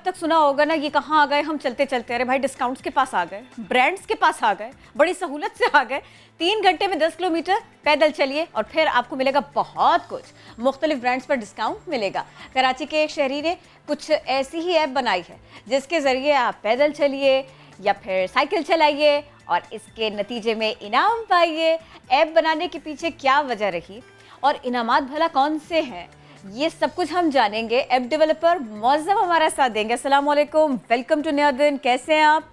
तक सुना होगा ना, ये कहाँ आ गए हम चलते चलते। अरे भाई, डिस्काउंट्स के पास आ गए, ब्रांड्स के पास आ गए, बड़ी सहूलत से आ गए। 3 घंटे में 10 किलोमीटर पैदल चलिए और फिर आपको मिलेगा बहुत कुछ। मुख्तलिफ ब्रांड्स पर डिस्काउंट मिलेगा। कराची के एक शहरी ने कुछ ऐसी ही ऐप बनाई है जिसके ज़रिए आप पैदल चलिए या फिर साइकिल चलाइए और इसके नतीजे में इनाम पाइए। ऐप बनाने के पीछे क्या वजह रही और इनामात भला कौन से हैं, ये सब कुछ हम जानेंगे। ऐप डेवलपर मौज़म हमारा साथ देंगे। अस्सलाम वालेकुम, वेलकम टू नया दिन। कैसे हैं आप?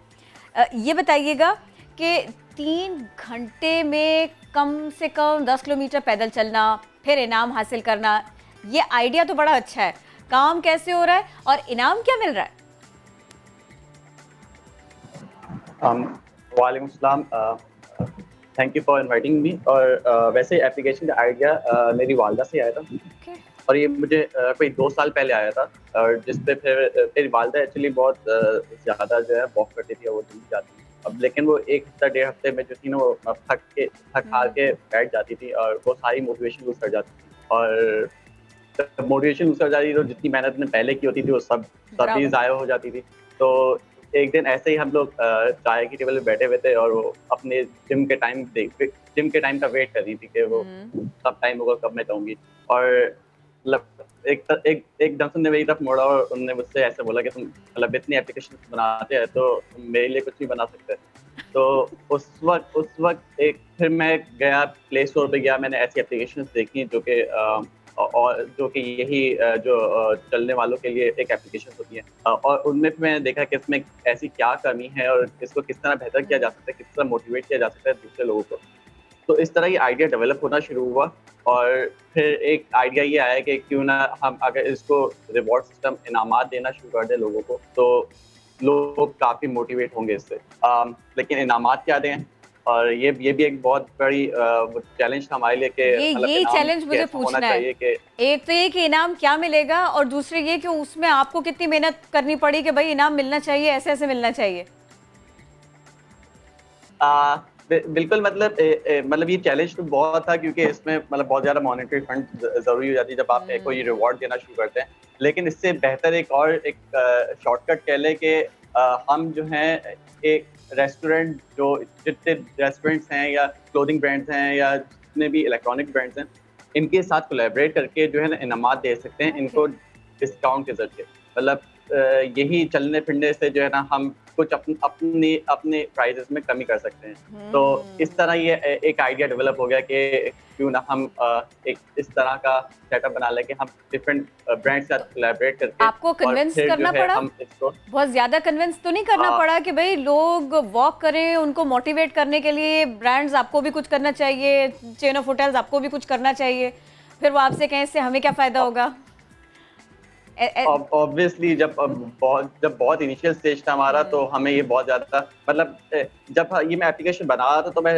ये बताइएगा कि 3 घंटे में कम से कम 10 किलोमीटर पैदल चलना, फिर इनाम हासिल करना, ये आइडिया तो बड़ा अच्छा है। काम कैसे हो रहा है और इनाम क्या मिल रहा है? वालेकुम सलाम, thank you for inviting me. और वैसे एप्लीकेशन का आइडिया मेरी वालदा से आया था। और ये मुझे कोई 2 साल पहले आया था, और जिस पे फिर मेरी वालदा एक्चुअली बहुत ज़्यादा जो है वॉक करती थी और वो जल्दी जाती थी। अब लेकिन वो 1 हफ्ता 1.5 हफ्ते में जो थी ना, वो थक हार के बैठ जाती थी और वो सारी मोटिवेशन लूज कर जाती थी। और जब मोटिवेशन लूज कर जाती थी तो जितनी मेहनत ने पहले की होती थी वो सब भी ज़ाया हो जाती थी। तो एक दिन ऐसे ही हम लोग चाय की टेबल पे बैठे हुए थे और वो अपने जिम के टाइम का वेट कर रही थी कि वो कब टाइम होगा, कब मैं जाऊंगी। और मतलब एकदम से मेरी तरफ मोड़ा और उन्होंने मुझसे ऐसे बोला कि तुम मतलब इतनी एप्लीकेशन बनाते हैं तो तुम मेरे लिए कुछ नहीं बना सकते। तो उस वक्त फिर मैं गया, प्ले स्टोर पे गया, मैंने ऐसी एप्लीकेशंस देखी जो कि और जो कि यही जो चलने वालों के लिए एक एप्लीकेशन होती है। और उनमें मैंने देखा कि इसमें ऐसी क्या कमी है और इसको किस तरह बेहतर किया जा सकता है, किस तरह मोटिवेट किया जा सकता है दूसरे लोगों को। तो इस तरह ये आइडिया डेवलप होना शुरू हुआ और फिर एक आइडिया ये आया कि क्यों ना हम अगर इसको रिवॉर्ड सिस्टम इनामात देना शुरू कर दें लोगों को, तो लोग काफ़ी मोटिवेट होंगे इससे। लेकिन इनामात क्या दें, और ये भी एक बहुत बड़ी चैलेंज था हमारे लिए कि ये चैलेंज मुझे पूछना है कि एक तो ये कि इनाम क्या मिलेगा और दूसरे ये कि उसमें आपको कितनी मेहनत करनी पड़ी कि भाई इनाम मिलना चाहिए, ऐसे ऐसे मिलना चाहिए। बिल्कुल, मतलब ये चैलेंज तो बहुत था क्योंकि इसमें मतलब बहुत ज़्यादा मॉनेटरी फंड ज़रूरी हो जाती है जब आप कोई रिवॉर्ड देना शुरू करते हैं। लेकिन इससे बेहतर एक शॉर्टकट कह लें कि हम जो हैं एक रेस्टोरेंट, जो जितने रेस्टोरेंट्स हैं या क्लोथिंग ब्रांड्स हैं या जितने भी इलेक्ट्रॉनिक ब्रांड्स हैं, इनके साथ कोलैबोरेट करके जो है ना इनामात दे सकते हैं इनको डिस्काउंट के ज़रिए। मतलब यही चलने फिरने से जो है ना हम कुछ अपने प्राइजेस में कमी कर सकते हैं। तो इस तरह ये एक आइडिया डेवलप हो गया कि क्यों ना हम एक इस तरह का सेटअप बना लें कि हम डिफरेंट ब्रांड्स के साथ कोलैबोरेट करके आपको कन्विंस करना पड़ा, हम इसको बहुत ज्यादा कन्विंस तो नहीं करना पड़ा कि भाई लोग वॉक करें, उनको मोटिवेट करने के लिए ब्रांड्स आपको भी कुछ करना चाहिए, चेन ऑफ होटल्स आपको भी कुछ करना चाहिए, फिर वो आपसे कहें इससे हमें क्या फायदा होगा? ऑब्वियसली जब बहुत इनिशियल स्टेज था हमारा, तो हमें ये बहुत ज़्यादा मतलब जब ये मैं एप्लीकेशन बना रहा था तो मैं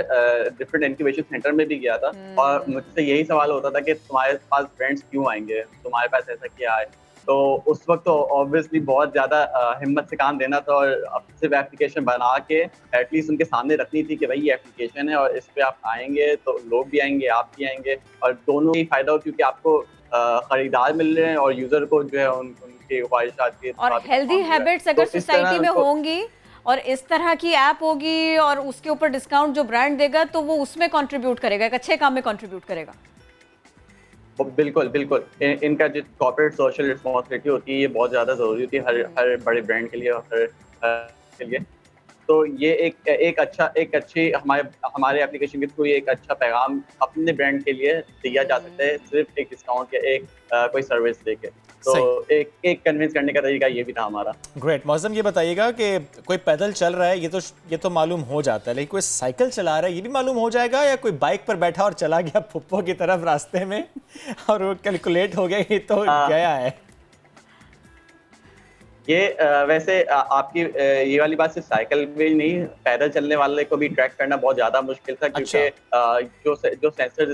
डिफरेंट इंक्यूबेशन सेंटर में भी गया था और मुझसे यही सवाल होता था कि तुम्हारे पास ब्रांड्स क्यों आएंगे, तुम्हारे पास ऐसा क्या है। तो उस वक्त तो ऑब्वियसली बहुत ज़्यादा हिम्मत से काम देना था और सिर्फ एप्लीकेशन बना के एटलीस्ट उनके सामने रखनी थी कि भाई ये एप्लीकेशन है और इस पर आप आएंगे तो लोग भी आएंगे, आप भी आएंगे और दोनों ही फायदा हो, क्योंकि आपको खरीदार मिल रहे हैं और यूजर को जो है उनकी ख्वाहिशात की और हेल्दी हैबिट्स अगर सोसाइटी में होंगी और इस तरह की ऐप होगी और उसके ऊपर डिस्काउंट जो ब्रांड देगा तो वो उसमें कंट्रीब्यूट करेगा, एक अच्छे काम में कंट्रीब्यूट करेगा। बिल्कुल बिल्कुल, इनका जो कॉर्पोरेट सोशल रिस्पॉन्सिबिलिटी होती है ये बहुत ज़्यादा ज़रूरी होती है हर बड़े ब्रांड के लिए और हर के लिए। तो ये एक अच्छी हमारे एप्लीकेशन के थ्रू एक अच्छा पैगाम अपने ब्रांड के लिए दिया जा सकता है, सिर्फ एक डिस्काउंट या एक कोई सर्विस देके। तो एक कन्विंस करने का तरीका ये भी था हमारा। ग्रेट। मौसम ये बताइएगा कि कोई पैदल चल रहा है ये तो मालूम हो जाता है, लेकिन कोई साइकिल चला रहा है ये भी मालूम हो जाएगा, या कोई बाइक पर बैठा और चला गया फुप्पो की तरफ रास्ते में और वो कैलकुलेट हो गया ये तो गया है? ये वैसे आपकी ये वाली बात सिर्फ साइकिल में नहीं, पैदल चलने वाले को भी ट्रैक करना बहुत ज़्यादा मुश्किल था, क्योंकि जो सेंसर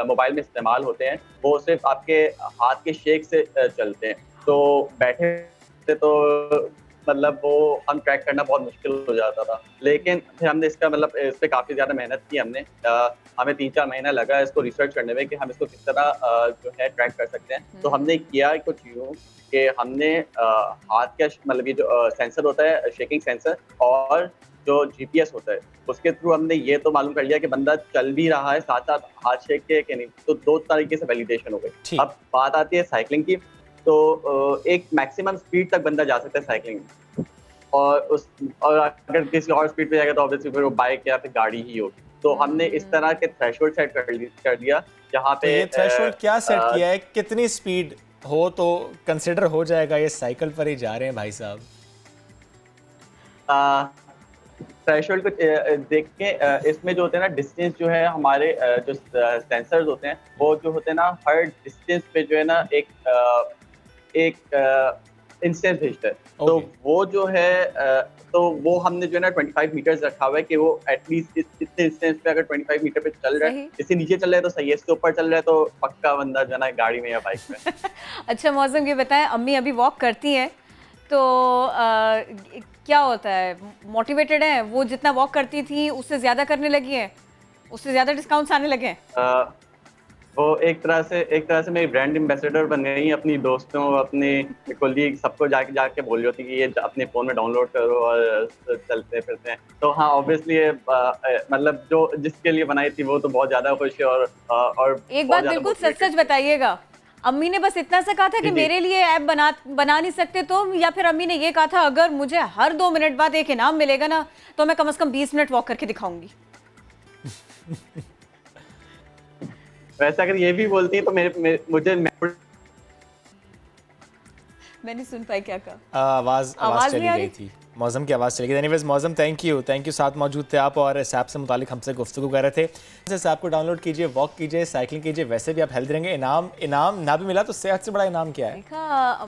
मोबाइल में इस्तेमाल होते हैं वो सिर्फ आपके हाथ के शेक से चलते हैं। तो बैठे तो मतलब वो हम ट्रैक करना बहुत मुश्किल हो जाता था। लेकिन फिर हमने इसका मतलब इस पे काफ़ी ज़्यादा मेहनत की हमने। हमें 3-4 महीना लगा इसको रिसर्च करने में कि हम इसको किस तरह जो है ट्रैक कर सकते हैं। तो हमने किया कुछ यूँ कि हमने हाथ का मतलब ये जो सेंसर होता है, शेकिंग सेंसर, और जो जीपीएस होता है, उसके थ्रू हमने ये तो मालूम कर लिया कि बंदा चल भी रहा है साथ साथ हाथ शेक के कि नहीं। तो 2 तरीके से वैलिडेशन हो गई। अब बात आती है साइकिलिंग की, तो एक मैक्सिमम स्पीड तक बंदा जा सकता है साइकिलिंग में, और अगर किसी और स्पीड पे जाएगा तो ऑब्वियसली फिर वो बाइक या फिर गाड़ी ही होगी। तो हमने इस तरह के थ्रेशोल्ड सेट कर दिया जहाँ पे। तो ये थ्रेशोल्ड क्या सेट किया है, कितनी स्पीड हो तो कंसिडर हो जाएगा? ये साइकिल पर ही जा रहे हैं भाई साहब। थ्रेशोल्ड को देख के इसमें जो होते हैं ना, डिस्टेंस जो है हमारे जो सेंसर्स होते हैं वो जो होते हैं ना, हर डिस्टेंस पे जो है ना एक इंस्टेंस भेजता है। तो वो जो है तो वो हमने जो है ना 25 मीटर्स रखा हुआ है कि वो एटलीस्ट इतने डिस्टेंस पे अगर 25 मीटर पे चल रहा है, इससे नीचे चल रहा है तो सही है, इससे ऊपर चल रहा है तो पक्का बंदा जो है ना गाड़ी में या बाइक में। अच्छा मौसम, ये बताएं, अम्मी अभी वॉक करती हैं तो क्या होता है, मोटिवेटेड है वो? जितना वॉक करती थी उससे ज्यादा करने लगी है, उससे ज्यादा डिस्काउंट्स आने लगे हैं? वो एक तरह से मेरी ब्रांड एम्बेसडर बन गई। अपनी दोस्तों, अपने कोलीग, सबको जाके बोल रही होती कि ये अपने फ़ोन में डाउनलोड करो और चलते फिरते हैं। तो हाँ, ऑब्वियसली मतलब जो जिसके लिए बनाई थी वो तो बहुत ज़्यादा खुश है। और एक बात बिल्कुल सच सच बताइएगा, अम्मी ने बस इतना सा कहा था कि मेरे लिए ऐप बना नहीं सकते तो, या फिर अम्मी ने ये कहा था अगर मुझे हर 2 मिनट बाद एक इनाम मिलेगा ना तो मैं कम से कम 20 मिनट वॉक करके दिखाऊंगी? वैसे अगर ये भी बोलती है तो मुझे मैं नहीं सुन पाई क्या कहा। आवाज चली गई थी, मौसम की आवाज़ चली गई। एनीवेज मौसम, थैंक यू, साथ मौजूद थे आप और इस ऐप से मुतालिक हमसे गुफ्तगू कर रहे थे। इस ऐप को डाउनलोड कीजिए, वॉक कीजिए, साइकिलिंग कीजिए, वैसे भी आप हेल्थ रहेंगे। इनाम ना भी मिला तो सेहत से बड़ा इनाम क्या है?